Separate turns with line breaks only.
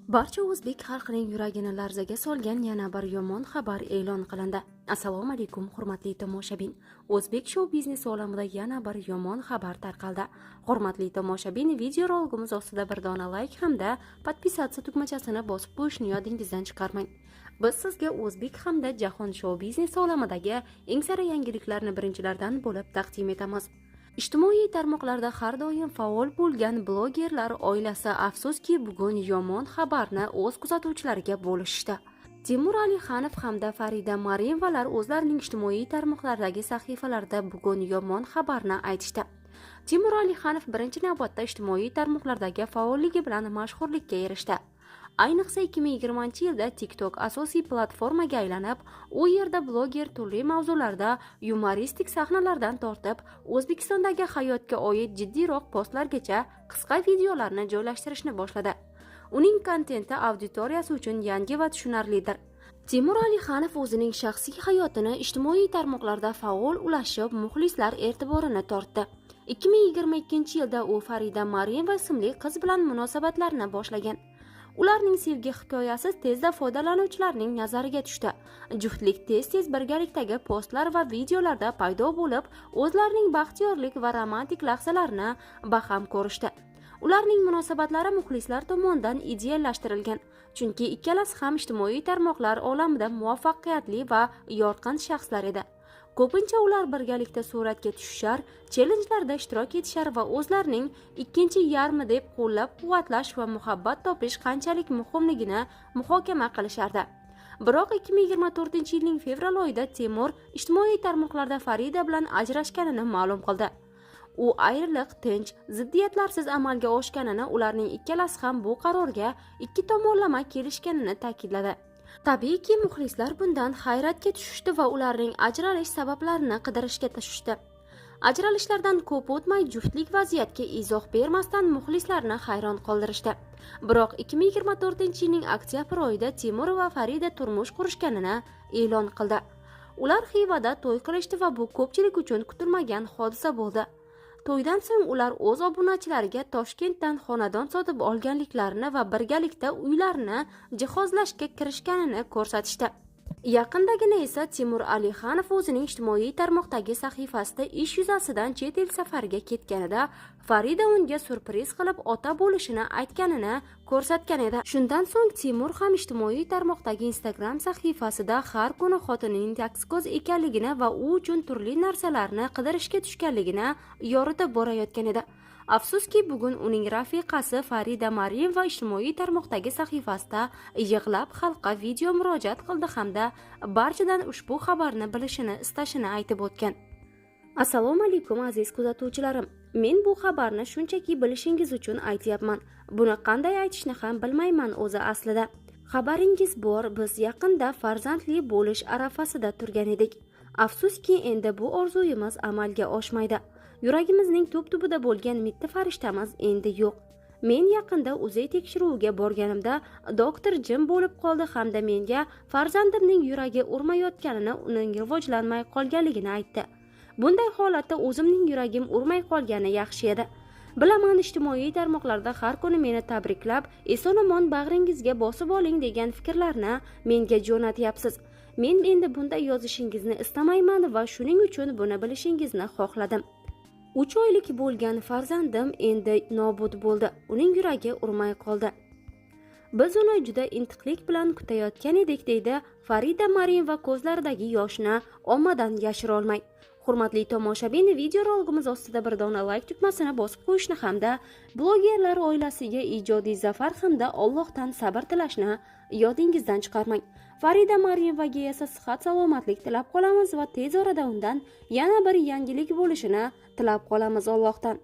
Barcha o'zbek xalqining yuragini larzaga solgan yana bir yomon xabar e'lon qilindi. Assalomu alaykum, hurmatli tomoshabin. O'zbek shou-biznesi olamida yana bir yomon xabar tarqaldi. Hurmatli tomoshabin, video rolimiz ostida bir dona like hamda podpisatsiya tugmachasini bosib qo'yishni yodingizdan chiqarmang. Biz sizga o'zbek hamda jahon shou-biznesi olamidagi eng sara yangiliklarni birinchilardan bo'lib taqdim etamiz. Ijtimoiy tarmoqlarda har doim faol bo'lgan blogerlar oilasi afsuski bugun yomon xabarni o'z kuzatuvchilariga bo'lishdi. Timur Alixanov hamda Farida Mariyevalar o'zlarining ijtimoiy tarmoqlardagi sahifalarida bugun yomon xabarni aytishdi. Timur Alixanov birinchi navbatda ijtimoiy tarmoqlardagi faolligi bilan mashhurlikka erishdi. Ayniqsa 2020-yilda TikTok asosiy platformaga aylanib, u yerda bloger turli mavzularda yumoristik sahnalardan tortib, O'zbekistondagi hayotga oid jiddiyroq postlargacha qisqa videolarni joylashtirishni boshladi. Uning kontenti auditoriyasi uchun yangi va tushunarlidir. Timur Alixanov o'zining shaxsiy hayotini ijtimoiy tarmoqlarda faol ulashib, muxlislar e'tiborini tortdi. 2022-yilda u Farida Mariyeva ismli qiz bilan munosabatlarni boshlagan. Ularning sevgi hikoyasi tezda foydalanuvchilarning nazariga tushdi. Juftlik tez-tez birgalikdagi postlar va videolarda paydo bo'lib, o'zlarining baxtiyorlik va romantik lahzalarini baham ko'rishdi. Ularning munosabatlari muxlislar tomonidan ideallashtirilgan, chunki ikkalasi ham ijtimoiy tarmoqlar olamida muvaffaqiyatli va yorqin shaxslar edi. Ko'pincha ular birgalikda suratga tushishar, challenjlarda ishtirok etishar va o'zlarining ikkinchi yarmi deb qo'llab-quvvatlash va muhabbat topish qanchalik muhimligini muhokama qilishardi. Biroq 2024-yilning fevral oyida Timur ijtimoiy tarmoqlarda Farida bilan ajrashganini ma'lum qildi. U ayriliq tinch, ziddiyatlarsiz amalga oshganini, ularning ikkalasi ham bu qarorga ikki tomonlama kelishganini ta'kidladi. Tabiiyki, muxlislar bundan hayratga tushishdi va ularning ajralish sabablarini qidirishga tushdi. Ajralishlardan ko'p o'tmay juftlik vaziyatga izoh bermasdan muxlislarni hayron qoldirishdi. Biroq 2024-yilning oktyabr oyida Timur va Farida turmush qurishganini e'lon qildi. Ular Xivada to'y qilishdi va bu ko'pchilik uchun kutilmagan hodisa bo'ldi. To'ydan so'ng ular o'z obunachilariga Toshkentdan xonadon sotib olganliklarini va birgalikda uylarini jihozlashga kirishganini ko'rsatishdi. Yaqindagina esa Timur Alixanov o'zining ijtimoiy tarmoqdagi sahifasida ish yuzasidan chet el safariga ketganida Farida unga surpriz qilib ota bo'lishini aytganini ko'rsatgan edi. Shundan so'ng Timur ham ijtimoiy tarmoqdagi Instagram sahifasida har kuni xotinining taksiz ekanligini va u uchun turli narsalarni qidirishga tushganligini yoritib borayotgan edi. Afsuski, bugun uning rafiqasi Farida Mariyeva ijtimoiy tarmoqdagi sahifasida yig'lab xalqqa video murojaat qildi hamda barchadan ushbu xabarni bilishini istashini aytib o'tgan. Assalomu alaykum aziz kuzatuvchilarim. Men bu xabarni shunchaki bilishingiz uchun aytyapman. Buni qanday aytishni ham bilmayman o'zi aslida. Xabaringiz bor, biz yaqinda farzandli bo'lish arafasida turgan edik. Afsuski, endi bu orzuyimiz amalga oshmaydi. Yuragimizning tub-tubida bo'lgan mitti farishtamiz endi yo'q. Men yaqinda uzay tekshiruviga borganimda doktor jim bo'lib qoldi hamda menga farzandimning yuragi urmayotganini, uning rivojlanmay qolganligini aytdi. Bunday holatda o'zimning yuragim urmay qolgani yaxshi edi. Bilaman, ijtimoiy tarmoqlarda har kuni meni tabriklab, eson-omon bag'ringizga bosib oling degan fikrlarni menga jo'natyapsiz. Men endi bunday yozishingizni istamayman va shuning uchun buni bilishingizni xohladim. 3 oylik bo'lgan farzandim endi nobud bo'ldi. Uning yuragi urmay qoldi. Biz uni juda intiqlik bilan kutayotgan edik, deydi Farida Mariyeva ko'zlaridagi yoshni ommadan yashira olmay. Hurmatli tomoshabin, video rolimiz ostida bir dona like tugmasini bosib qo'yishni hamda blogerlar oilasiga ijodiy zafar hamda Allohdan sabr tilashni yodingizdan chiqarmang. Farida Mariyevaga esa sihat salomatlik tilab qolamiz va tez orada undan yana bir yangilik bo'lishini tilab qolamiz Allohdan.